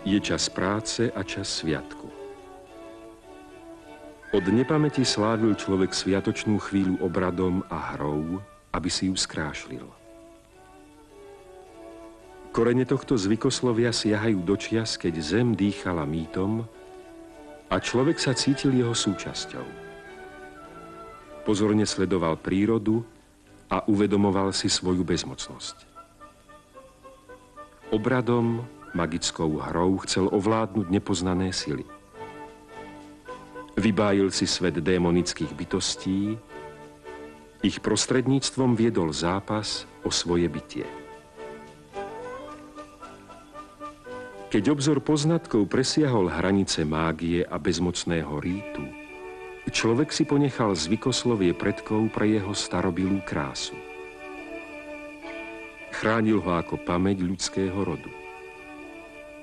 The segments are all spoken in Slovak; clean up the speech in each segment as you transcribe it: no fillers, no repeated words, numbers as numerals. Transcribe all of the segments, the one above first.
Je čas práce a čas sviatku. Od nepamäti slávil človek sviatočnú chvíľu obradom a hrou, aby si ju skrášlil. Korene tohto zvykoslovia siahajú do čias, keď zem dýchala mýtom a človek sa cítil jeho súčasťou. Pozorne sledoval prírodu a uvedomoval si svoju bezmocnosť. Obradom, magickou hrou chcel ovládnuť nepoznané sily. Vybájil si svet démonických bytostí, ich prostredníctvom viedol zápas o svoje bytie. Keď obzor poznatkov presiahol hranice mágie a bezmocného rítu, človek si ponechal zvykoslovie predkov pre jeho starobilú krásu. Chránil ho ako pamäť ľudského rodu.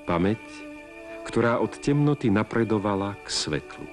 Pamäť, ktorá od temnoty napredovala k svetlu.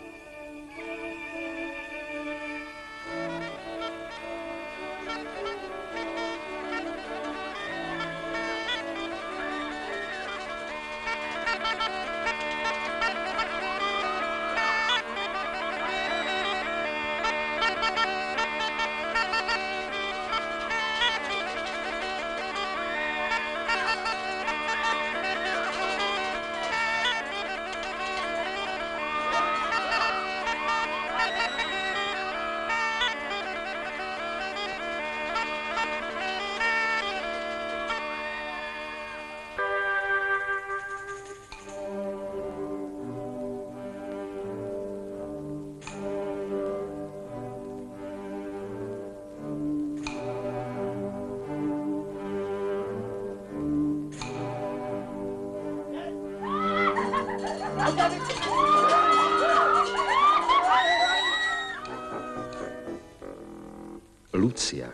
Lucia,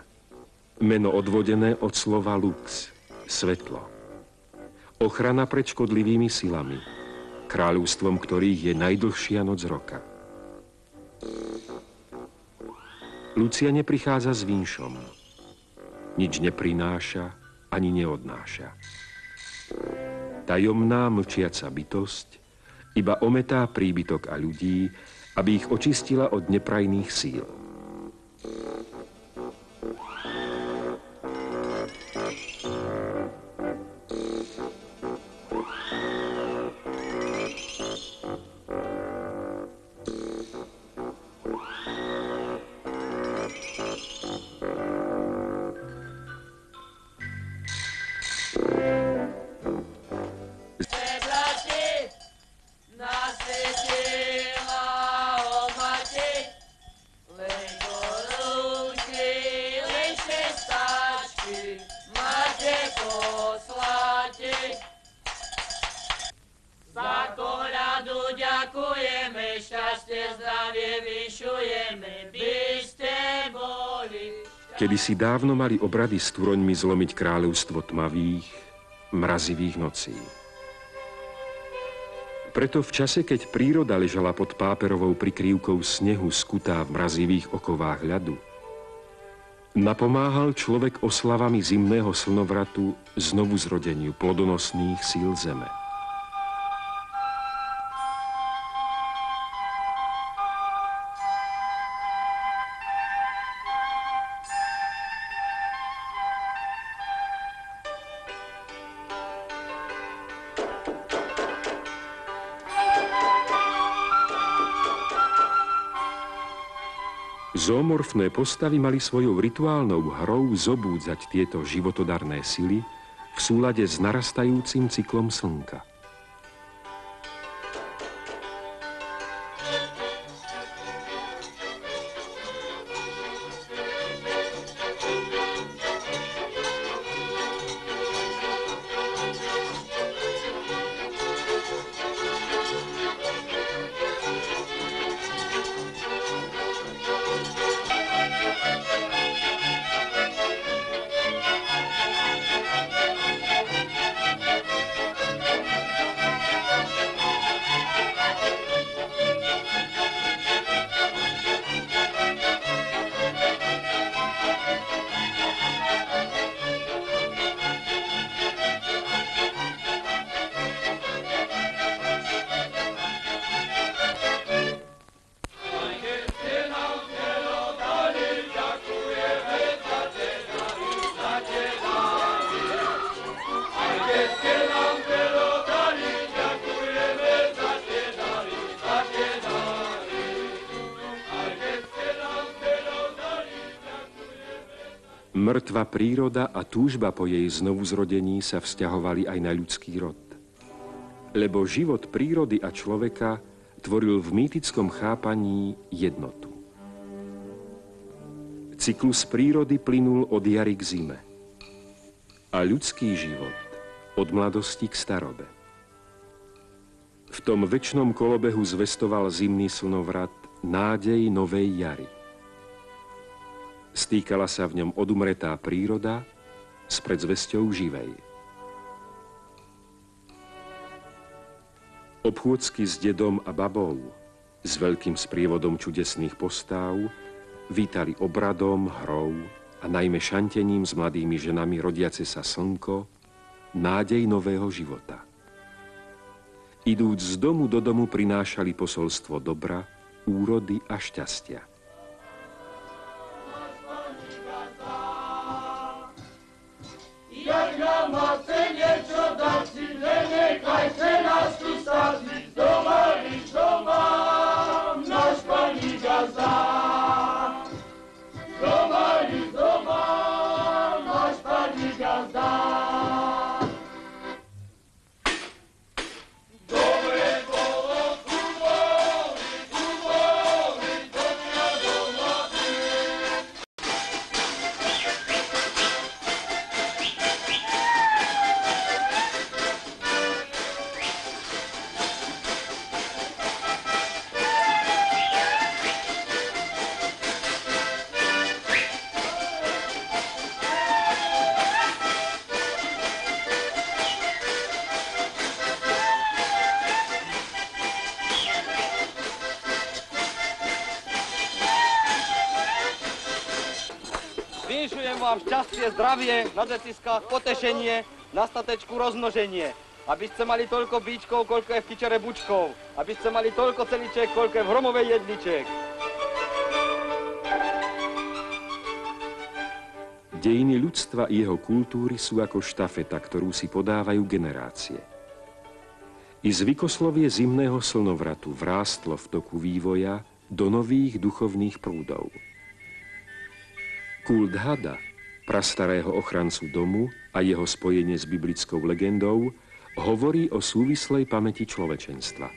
meno odvodené od slova lux, svetlo. Ochrana pred škodlivými silami, kráľovstvom ktorých je najdlhšia noc roka. Lucia neprichádza s vínšom, nič neprináša ani neodnáša. Tajomná mlčiaca bytosť iba ometá príbytok a ľudí, aby ich očistila od neprajných síl. Kedysi dávno mali obrady s turoňmi zlomiť kráľovstvo tmavých, mrazivých nocí. Preto v čase, keď príroda ležala pod páperovou prikrývkou snehu skutá v mrazivých okovách ľadu, napomáhal človek oslavami zimného slnovratu znovu zrodeniu plodonosných síl zeme. Zoomorfné postavy mali svojou rituálnou hrou zobúdzať tieto životodarné sily v súlade s narastajúcim cyklom slnka. Mŕtva príroda a túžba po jej znovuzrodení sa vzťahovali aj na ľudský rod. Lebo život prírody a človeka tvoril v mýtickom chápaní jednotu. Cyklus prírody plynul od jary k zime a ľudský život od mladosti k starobe. V tom večnom kolobehu zvestoval zimný slnovrat nádej novej jary. Stýkala sa v ňom odumretá príroda s predzvesťou živej. Obchôdzky s dedom a babou, s veľkým sprievodom čudesných postáv, vítali obradom, hrou a najmä šantením s mladými ženami rodiace sa slnko, nádej nového života. Idúc z domu do domu prinášali posolstvo dobra, úrody a šťastia. Jak na matce niečo dať si, nenechajte nás tu stať, doma, náš Pani gazda. Doma, náš Pani gazda. Dobre bolo tu boli, do dňa doma ty. Vinšujem vám šťastie, zdravie, na detiskách potešenie, na statečku rozmnoženie. Aby ste mali toľko bíčkov, koľko je v kyčere bučkov. Aby ste mali toľko celiček, koľko je v hromovej jedliček. Dejiny ľudstva i jeho kultúry sú ako štafeta, ktorú si podávajú generácie. I zvykoslovie zimného slnovratu vrástlo v toku vývoja do nových duchovných prúdov. Kult hada, prastarého ochrancu domu a jeho spojenie s biblickou legendou hovorí o súvislej pamäti človečenstva.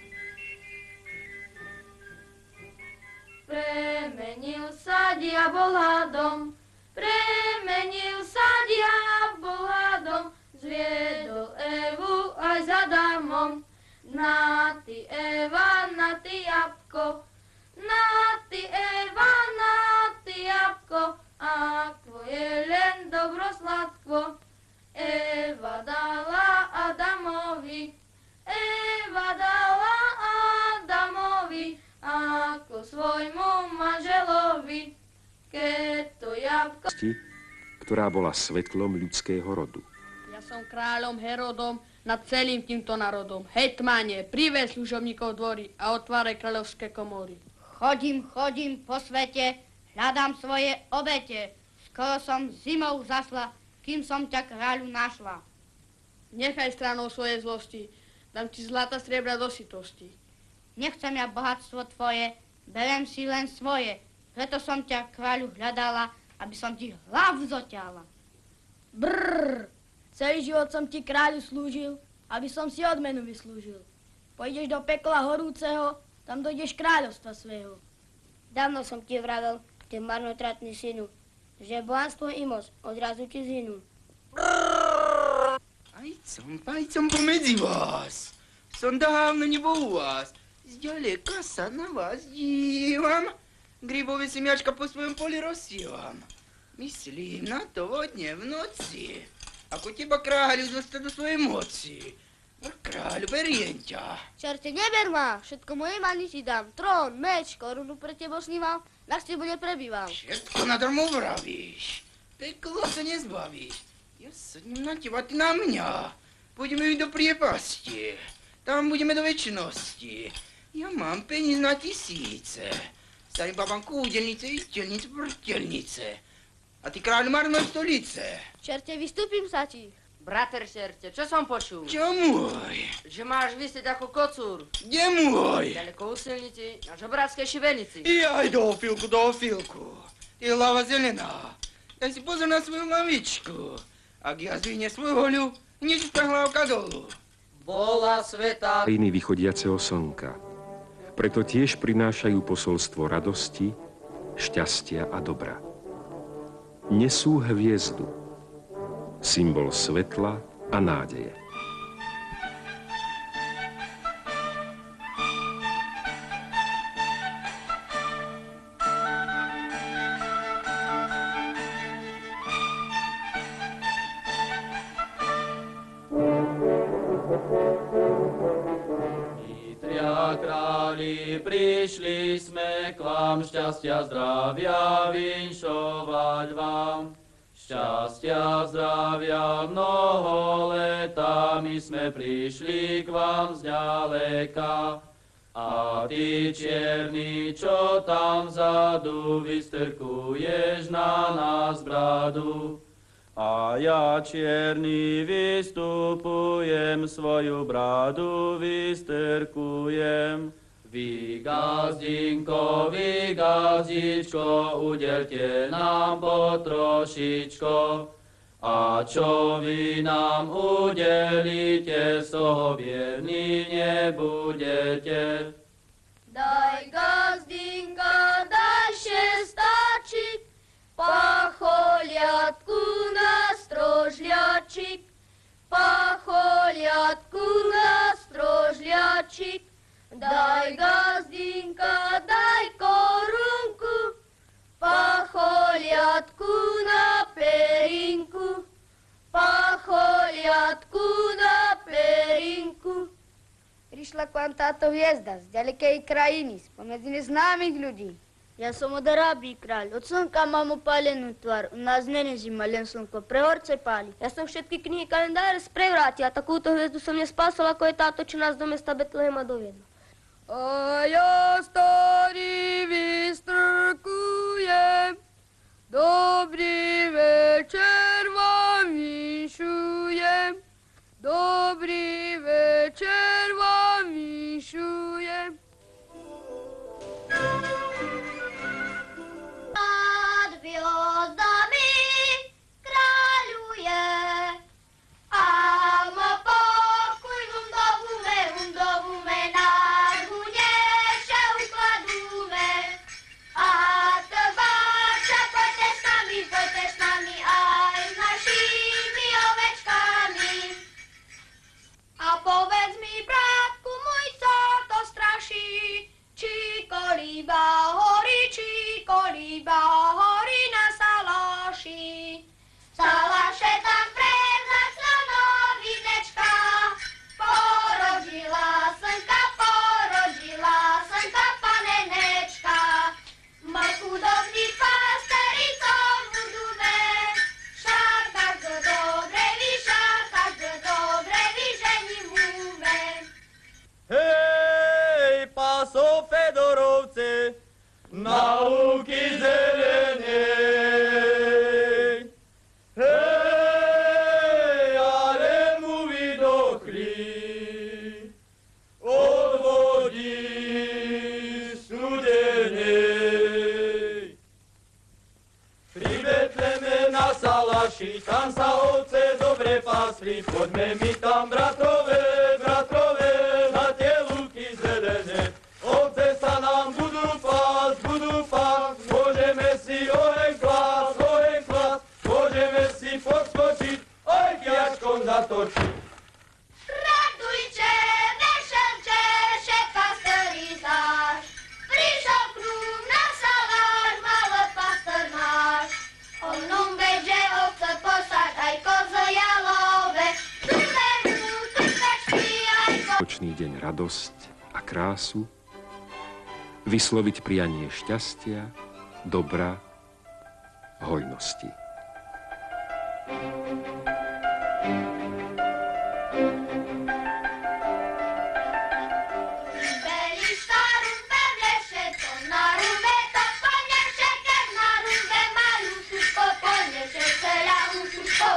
Premenil sa diabol hadom, premenil sa diabol hadom, zviedol Evu aj za Adamom. Na ty Eva, na ty jabko, na ty Eva, na ty jabko, ako je len dobro sladko. Eva dala Adamovi, Eva dala Adamovi, ako svojmu manželovi, keď to jabko... Ktorá bola svetlom ľudského rodu. Ja som kráľom Herodom nad celým týmto národom. Hejtmane, priveď služobníkov dvory a otváraj kráľovské komory. Chodím po svete, hľadám svoje obete. Skoro som zimou zasla, kým som ťa kráľu našla. Nechaj stranou svoje zlosti, dám ti zlata striebra do sytosti. Nechcem ja bohatstvo tvoje, berem si len svoje. Preto som ťa kráľu hľadala, aby som ti hlavu zoťala. Brrr, celý život som ti kráľu slúžil, aby som si odmenu vyslúžil. Pôjdeš do pekla horúceho, tam dojdeš kráľovstva svého. Dávno som ti vravel, ty marnotratný synu, že bohanstvo i moc odrazu ti zhynú. Pajcom pomedzi vás. Som dávno nebol u vás. Zďaleka sa na vás dívam. Grybové semiačka po svojom poli rozsievam. Myslím na to vodne v noci. Ako teba kráľu dostať do svojej moci. Kráľu, beriem ťa. Čerte, neber ma, všetko moje mani ti dám. Trón, meč, korunu pre tebo snívam, na s tebo neprebývam. Všetko nadarmo vravíš. Peklo sa nezbavíš. Ja sadnem na teba, ty na mňa. Pôjdeme do priepasti. Tam budeme do večnosti. Ja mám peníz na tisíce. Starým babám kúdelnice, istelnice, vrtelnice. A ty kráľu marnoj stolice. Čerte, vystúpim sa ti. Brater Čerte, čo som počul? Čo môj? Že máš vysieť ako kocúr. Kde môj? Ďaleko u silnici, na žobráckej šibenici. Jaj, do ofilku. Ty hlava zelená. Daj si pozor na svoju hlavičku. Ak ja zdvihne svoju hoľu, hneď tá hlavka dolu. Bola sveta. Krajiny vychodiaceho slnka. Preto tiež prinášajú posolstvo radosti, šťastia a dobra. Nesú hviezdu, symbol svetla a nádeje. Prišli sme k vám, šťastia, zdravia vinšovať vám. Šťastia, zdravia, mnoho leta, my sme prišli k vám zďaleka. A ty, čierny, čo tam vzadu, vystrkuješ na nás bradu. A ja, čierny, vystupujem, svoju bradu vystrkujem. Vy, gazdinko, vy, gazdičko, udelte nám po trošičko. A čo vy nám udelíte, z toho vierní nebudete. Daj, gazdinka, daj šestačik, pacholiatku na strožľačik, pacholiatku na strožľačik. Daj, gazdinka, daj korunku, pacholiatku na perinku, pacholiatku na perinku. Prišla k vám táto hviezda z ďalekej krajiny, spomedzi neznámych ľudí. Ja som od Arábii kráľ, od slnka mám opálenú tvár, u nás není zima, len slnko prehorce páli. Ja som všetky knihy kalendáre sprevrátil a takúto hviezdu som nespásol, ako je táto, čo nás do mesta Betlehema doviedla. A ja, starý, vystrkujem, dobrý večer vám vinšujem, dobrý večer vám vinšujem. Nad hviezdami kráľuje, a má pokoj undovume, nás huneše ukladúme. A tváča, poďte s nami aj s našimi ovečkami. A povedz mi, bratku môj, co to straší, či kolíba horí na salaši. Salaše tam prevzať slonovinečka, porodila slnka panenečka. Maj chudobní pastericom budúme, však každé dobre vyžení múme. Hej, paso Fedorovce, nauky zelenej. Hej, ale mu vydochli od vody studenej. Pri Betleme na salaši, tam sa ovce dobre pasli, poďme mi tam, bratrové, na tie lúky zelené. Ovce sa nám budú pásť, môžeme si oheň klásť, môžeme si podskočiť, aj piačkom zatočiť. Radujte, veselče, že pasteri znáš, prišiel k nám na saláš, malý pastor náš. On nám beže ovce posáť, aj kozo jalové, tuvenú, trpečky, aj Ročný deň radosť a krásu, vysloviť prianie šťastia, dobra, hojnosti. Beli staru pevne všetko na rume, to poniesie, keď na rume malú suško, poniesie celá ušuško.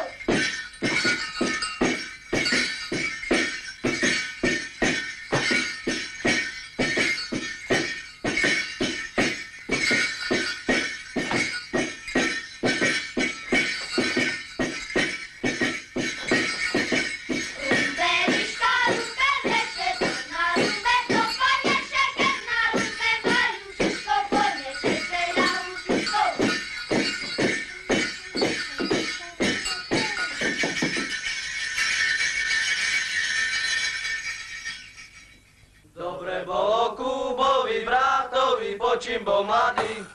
čím bol mladý,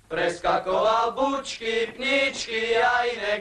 preskakoval bučky, pničky a iné